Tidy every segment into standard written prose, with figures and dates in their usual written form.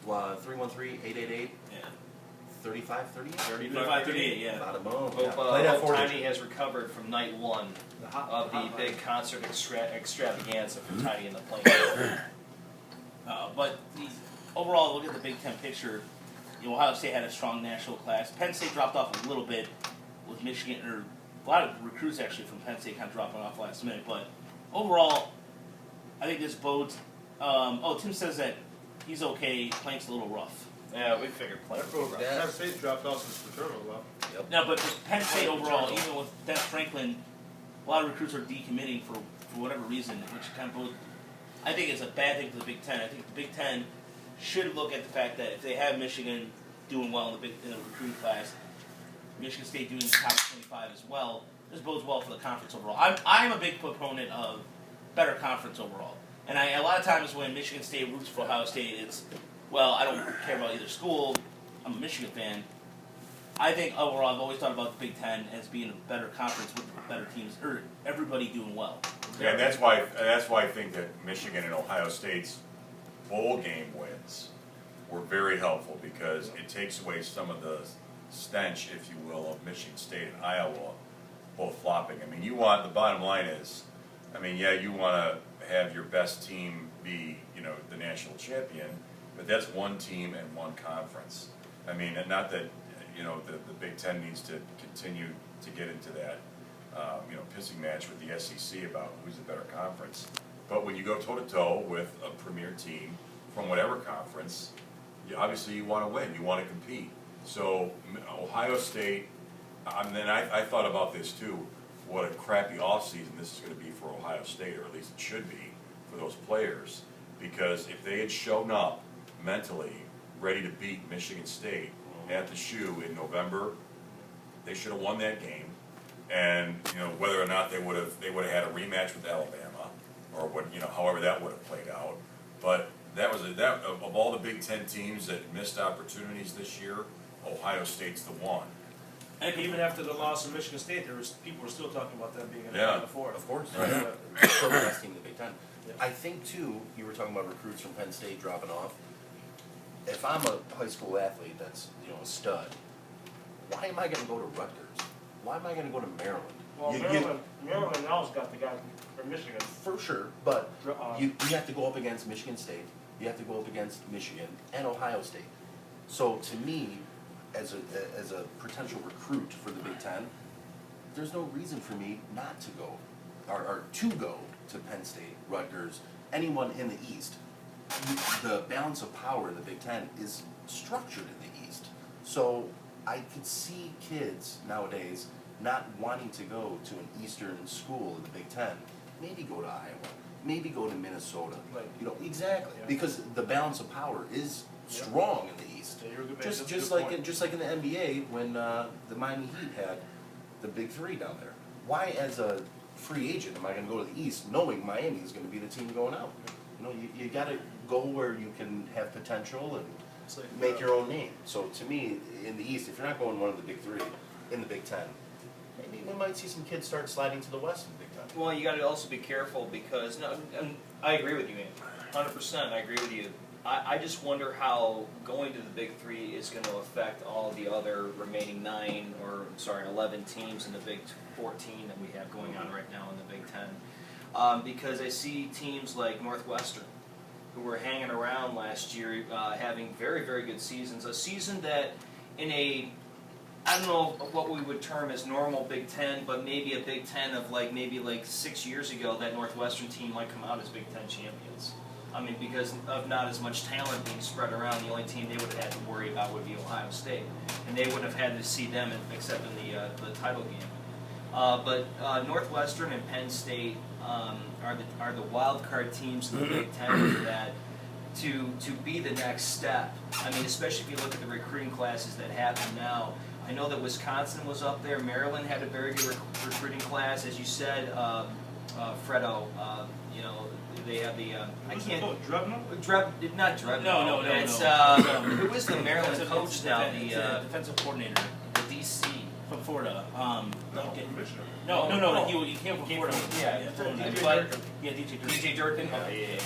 313-888. Yeah. 3538? 35-38, yeah. Bada boom. Hope Tiny has recovered from night one of the big concert extravaganza for Tiny and the Plains. But overall, look at the Big Ten picture. Ohio State had a strong national class. Penn State dropped off a little bit with Michigan, or a lot of recruits actually from Penn State kind of dropping off last minute. But overall, I think this bodes. Tim says that he's okay. Plank's a little rough. Yeah, we figured Plank was rough. Penn State dropped off since the tournament left. Yep. No, but Penn State overall, even with Dennis Franklin, a lot of recruits are decommitting for whatever reason, which kind of bodes. I think it's a bad thing for the Big Ten. I think the Big Ten should look at the fact that if they have Michigan doing well in the recruiting class, Michigan State doing the top 25 as well, this bodes well for the conference overall. I'm a big proponent of better conference overall. And a lot of times when Michigan State roots for Ohio State, it's, well, I don't care about either school. I'm a Michigan fan. I think overall, I've always thought about the Big Ten as being a better conference with better teams, or everybody doing well. Yeah, and that's why I think that Michigan and Ohio State's bowl game wins were very helpful, because it takes away some of the stench, if you will, of Michigan State and Iowa both flopping. I mean, the bottom line is, you want to have your best team be, the national champion, but that's one team and one conference. And not that, the Big Ten needs to continue to get into that, pissing match with the SEC about who's the better conference. But when you go toe-to-toe with a premier team from whatever conference, obviously you want to win, you want to compete. So Ohio State, I thought about this too, what a crappy offseason this is going to be for Ohio State, or at least it should be for those players, because if they had shown up mentally ready to beat Michigan State at the Shoe in November, they should have won that game. And whether or not they would have had a rematch with Alabama, or however that would have played out. But of all the Big Ten teams that missed opportunities this year, Ohio State's the one. And even after the loss of Michigan State, people were still talking about them being in the Final Four. Of course. Right. Still the best team in the Big Ten. I think, too, you were talking about recruits from Penn State dropping off. If I'm a high school athlete that's, a stud, why am I going to go to Rutgers? Why am I going to go to Maryland? Well, Maryland now's got the guy from Michigan. For sure, but you have to go up against Michigan State, you have to go up against Michigan and Ohio State. So to me, as a potential recruit for the Big Ten, there's no reason for me not to go, or to go to Penn State, Rutgers, anyone in the East. The balance of power in the Big Ten is structured in the East. So I could see kids nowadays not wanting to go to an Eastern school in the Big Ten. Maybe go to Iowa, maybe go to Minnesota. Right. Exactly, because the balance of power is strong in the East. Yeah, Just like in the NBA when the Miami Heat had the big three down there. Why, as a free agent, am I going to go to the East knowing Miami is going to be the team going out? You got to go where you can have potential and make your own name. So to me, in the East, if you're not going one of the big three in the Big Ten, maybe we might see some kids start sliding to the West in the Big Ten. Well, you got to also be careful because I agree with you, man. 100%. I agree with you. I just wonder how going to the Big Three is going to affect all the other remaining 11 teams in the Big 14 that we have going on right now in the Big Ten. Because I see teams like Northwestern, who were hanging around last year, having very, very good seasons. A season that in I don't know what we would term as normal Big Ten, but maybe a Big Ten of maybe 6 years ago, that Northwestern team might come out as Big Ten champions. Because of not as much talent being spread around, the only team they would have had to worry about would be Ohio State, and they wouldn't have had to see them except in the title game. But Northwestern and Penn State are the wild card teams in the Big Ten for that to be the next step. Especially if you look at the recruiting classes that happen now. I know that Wisconsin was up there. Maryland had a very good recruiting class, as you said. Fredo, they have the I can't. Drebno? Not Drebno. No. It's who is the Maryland coach now? The defensive coordinator, the DC from Florida. Commissioner. No. He came from Florida. Yeah. DJ Durkin. DJ Durkin. Yeah. Yeah.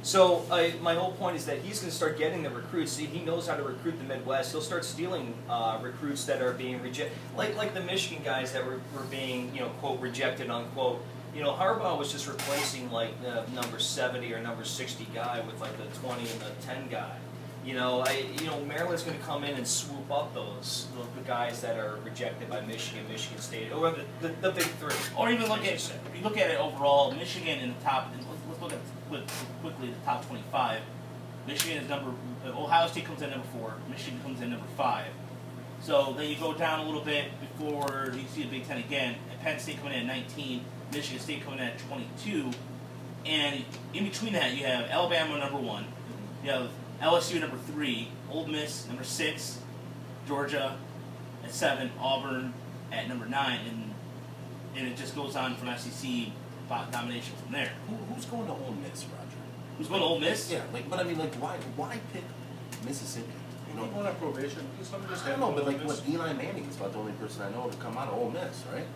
So my whole point is that he's going to start getting the recruits. See, he knows how to recruit the Midwest. He'll start stealing recruits that are being rejected, like the Michigan guys that were being, quote, rejected, unquote. Harbaugh was just replacing like the number 70 or number 60 guy with like the 20 and the 10 guy. Maryland's going to come in and swoop up the guys that are rejected by Michigan, Michigan State, or the big three. Or even if you look at it overall, Michigan in the top. Let's look at quickly the top 25. Michigan is Ohio State comes in number 4. Michigan comes in number 5. So then you go down a little bit before you see the Big Ten again. Penn State coming in at 19. Michigan State coming in at 22. And in between that, you have Alabama number 1. You have LSU number 3, Ole Miss number 6, Georgia at 7, Auburn at number 9, and it just goes on from SEC domination from there. Who's going to Ole Miss, Roger? Who's going to Ole Miss? Yeah, why pick Mississippi? People going on probation. Something just I don't know, but happened. Eli Manning is about the only person I know to come out of Ole Miss, right?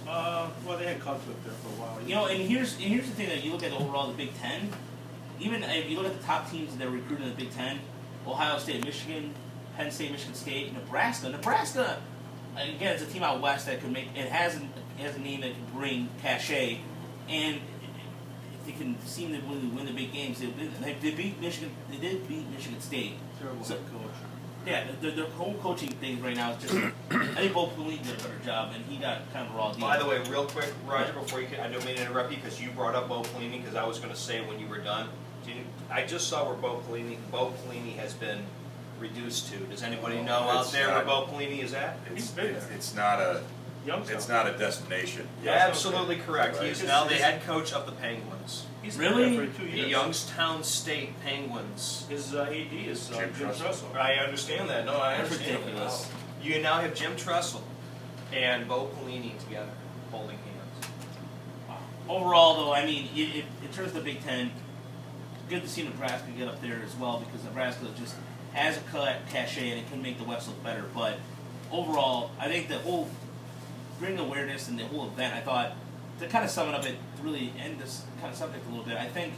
Well, they had conflict there for a while. And here's the thing that you look at overall the Big Ten. Even if you look at the top teams that are recruited in the Big Ten, Ohio State, Michigan, Penn State, Michigan State, Nebraska. Nebraska, again, it's a team out west that can make. It has a name that can bring cachet, and if they can seem to win the big games, they beat Michigan. They did beat Michigan State. Terrible head coach. Yeah, their whole coaching thing right now is just. I think Bo Pelini did a better job, and he got kind of a raw deal. By the way, real quick, Roger, before I don't mean to interrupt you because you brought up Bo Pelini because I was going to say when you were done. I just saw where Bo Pelini has been reduced to. Does anybody know out there where Bo Pelini is at? It's not a destination. Yeah, absolutely correct. Right. He's now the head coach of the Penguins. He's Really? been there for 2 The years. Youngstown State Penguins. His AD is Jim Jim Tressel. I understand that. No, I That's understand. ridiculous. You now have Jim Tressel and Bo Pelini together holding hands. Overall, though, I mean, in terms of the Big Ten, good to see Nebraska get up there as well because Nebraska just has a cachet and it can make the West look better. But overall, I think the whole bring awareness and the whole event, I thought, to kind of sum it up, to really end this kind of subject a little bit, I think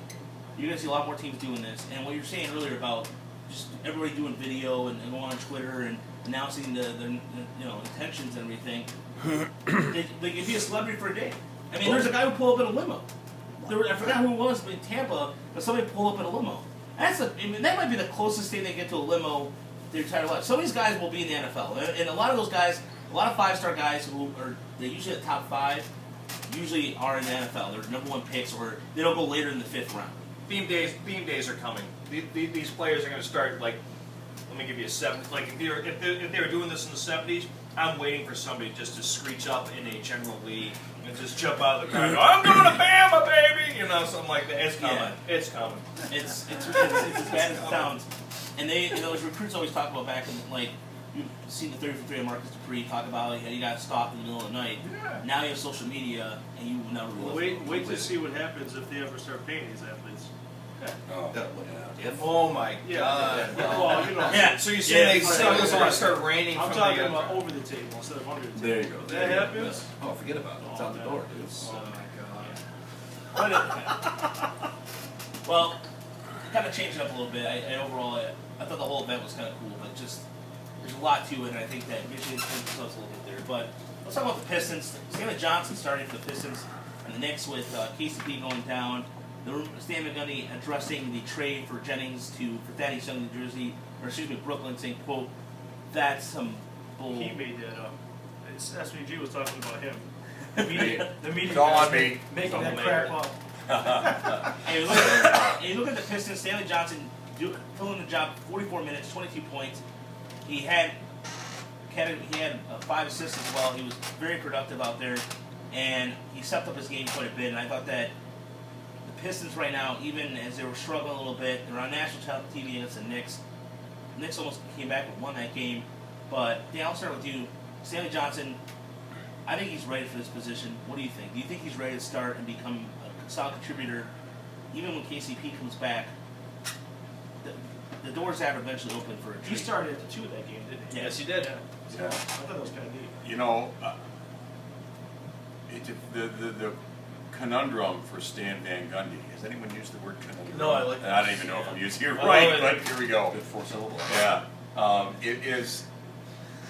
you're going to see a lot more teams doing this. And what you were saying earlier about just everybody doing video and going on Twitter and announcing their intentions and everything, they can be a celebrity for a day. I mean, there's a guy who pulled up in a limo. I forgot who it was in Tampa, but somebody pulled up in a limo. That might be the closest thing they get to a limo their entire life. Some of these guys will be in the NFL, and a lot of those guys, a lot of 5-star guys who they're usually the top 5, usually are in the NFL. They're number 1 picks, or they don't go later in the 5th round. Beam days are coming. These players are going to start like. Let me give you a 7. Like if they were doing this in the 70s, I'm waiting for somebody just to screech up in a general league and just jump out of the car and go, "I'm going to Bama, baby!" Something like that. It's coming. Yeah. It's coming. It's as bad as it sounds. And those recruits always talk about back in, like, you've seen the 30 for 3 of Marcus Dupree talk about you got stalked in the middle of the night. Yeah. Now you have social media, and you will never realize. Wait to see what happens if they ever start paying these athletes. Oh, Oh my Yeah. God. Well, Yeah. So you're saying Yeah. it's going to start raining I'm from talking the about over the table instead of under the table. There you go. If that happens. Oh, forget about it. It's out the door, dude. Oh my God. Well, to kind of change it up a little bit, I overall, I thought the whole event was kind of cool, but just there's a lot to it, and I think that Michigan's put themselves a little bit there. But let's talk about the Pistons. Stanley Johnson starting for the Pistons, and the Knicks with KCP going down. Stan McGunny addressing the trade for Jennings for Thaddeus Young, New Jersey, Brooklyn, saying, quote, "That's some bull." He made that up. SVG was talking about him. The media it's all on me. making that crap up. And you look at the Pistons, Stanley Johnson filling the job 44 minutes, 22 points. He had 5 assists as well. He was very productive out there, and he stepped up his game quite a bit. And I thought that the Pistons right now, even as they were struggling a little bit, they're on national TV against the Knicks. The Knicks almost came back and won that game. But Dan, I'll start with you. Stanley Johnson, I think he's ready for this position. What do you think? Do you think he's ready to start and become a solid contributor, even when KCP comes back? The doors have eventually opened for a trade. He started at the 2 of that game, didn't he? Yes, he did. So I thought that was kind of neat. The conundrum for Stan Van Gundy. Has anyone used the word conundrum? No, I like And I don't even know if I'm using it I right, love it. but here we go. Good 4 syllables. Yeah.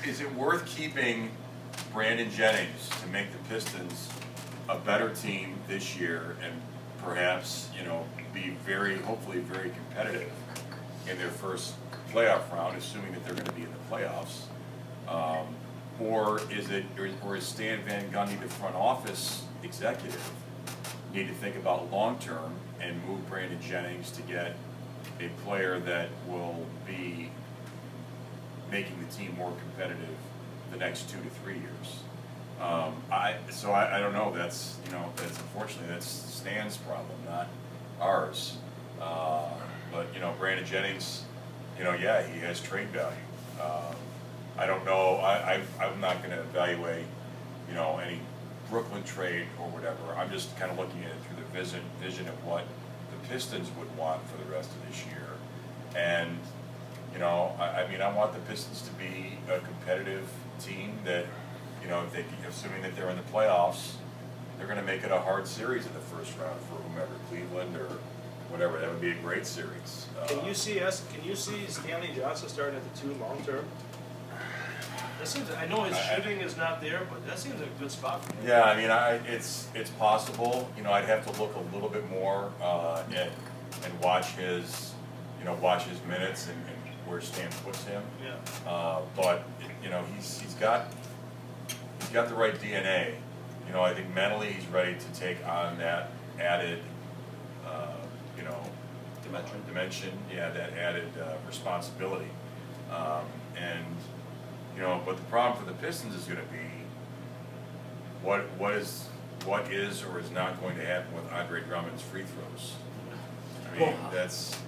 Is it worth keeping Brandon Jennings to make the Pistons a better team this year and perhaps, be hopefully very competitive in their first playoff round, assuming that they're going to be in the playoffs? Or is Stan Van Gundy, the front office executive, need to think about long term and move Brandon Jennings to get a player that will be making the team more competitive the next 2 to 3 years? I don't know. That's unfortunately that's Stan's problem, not ours. But Brandon Jennings, he has trade value. I don't know. I'm not going to evaluate any Brooklyn trade or whatever. I'm just kind of looking at it through the vision of what the Pistons would want for the rest of this year. And I want the Pistons to be a competitive team that, assuming that they're in the playoffs, they're going to make it a hard series in the first round for whomever, Cleveland or whatever. That would be a great series. Can you see Stanley Johnson starting at the 2 long term? That seems. I know his shooting is not there, but that seems like a good spot for him. Yeah, it's possible. I'd have to look a little bit more and watch his minutes and where Stan puts him. Yeah. But he's got the right DNA. I think mentally he's ready to take on that added dimension. Yeah, that added responsibility. But the problem for the Pistons is going to be what is or is not going to happen with Andre Drummond's free throws. That's.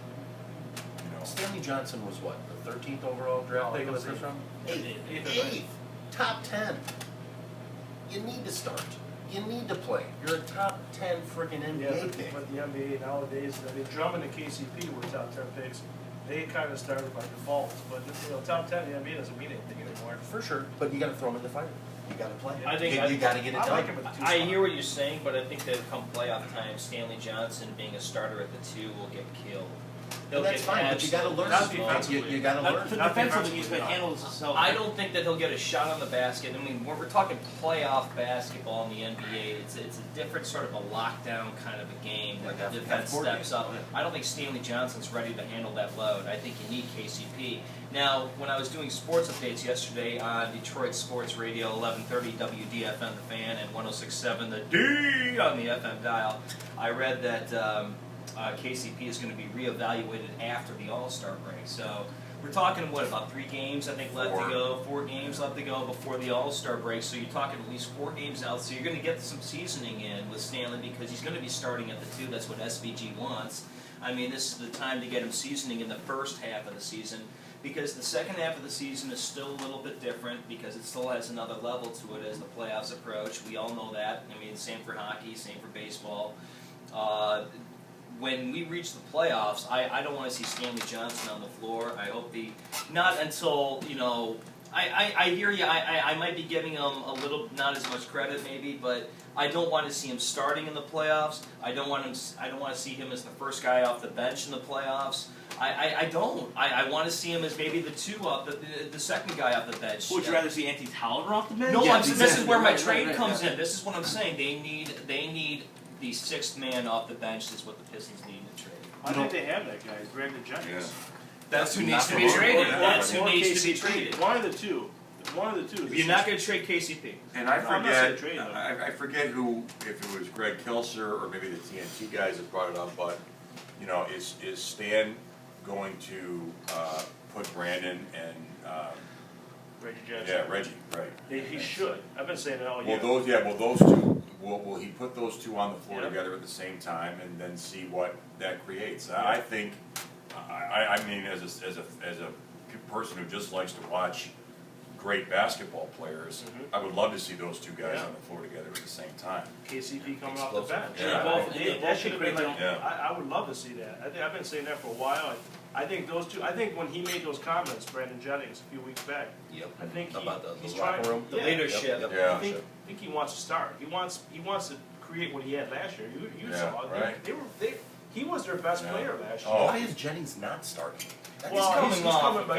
Stanley Johnson was what, the 13th overall draft pick in the first round? Eighth. Top 10. You need to start. You need to play. You're a top 10 friggin' NBA pick. But the NBA nowadays, Drummond and KCP were top 10 picks. They kind of started by default, but top 10 in the NBA doesn't mean anything anymore. For sure, but you got to throw him in the fire. You got to play. You got to get it done. I like him at the 2 I spot. hear what you're saying, but I think that come playoff time, Stanley Johnson being a starter at the 2 will get killed. And that's fine, but you got to learn. Not defensively. You got to learn. Defensively, he's been handled himself. I don't think that he'll get a shot on the basket. When we're talking playoff basketball in the NBA, it's a different sort of a lockdown kind of a game where the defense steps up. I don't think Stanley Johnson's ready to handle that load. I think you need KCP. Now, when I was doing sports updates yesterday on Detroit Sports Radio, 1130 WDFM The Fan and 106.7 The D on the FM dial, I read that KCP is going to be reevaluated after the All-Star break. So we're talking, about 3 games, I think, left to go, 4 games left to go before the All-Star break. So you're talking at least 4 games out. So you're going to get some seasoning in with Stanley because he's going to be starting at the 2. That's what SVG wants. This is the time to get him seasoning in the first half of the season because the second half of the season is still a little bit different because it still has another level to it as the playoffs approach. We all know that. Same for hockey, same for baseball. When we reach the playoffs, I don't want to see Stanley Johnson on the floor. I hope not until, I hear you, I might be giving him a little, not as much credit maybe, but I don't want to see him starting in the playoffs. I don't want to see him as the first guy off the bench in the playoffs. I don't. I want to see him as maybe the 2 off, the second guy off the bench. Would you rather see Anthony Towler off the bench? No, Yeah, this is where my right, trade right, comes yeah. in. This is what I'm saying. They need the 6th man off the bench is what the Pistons need to trade. I think they have that guy, Brandon Jennings. Yeah. That's who Not needs to for be long. traded. Or That's who Or needs to be KCP. traded. One of the two. One of the two. You're not going to trade KCP. And I No, I'm not saying forget, trade, though. I forget who, if it was Greg Kelser or maybe the TNT guys that brought it up, but, is Stan going to put Brandon and, Reggie Jackson. Reggie, right. He should. I've been saying it all year. Those 2, will he put those 2 on the floor Yeah. together at the same time and then see what that creates? I think, as a person who just likes to watch great basketball players, I would love to see those 2 guys Yeah. on the floor together at the same time. KCP coming off the bench. Yeah. That should be like. Yeah. I would love to see that. I've been saying that for a while. I think those 2. I think when he made those comments, Brandon Jennings, a few weeks back, Yep. I think About he's the trying. locker room. The Yeah. leadership. Yep. Yeah. I think he wants to start. He wants to recreate what he had last year. You Yeah, saw right. he was their best Yeah. player last year. Oh. Why is Jennings not starting? That's Well, He's coming off coming, a but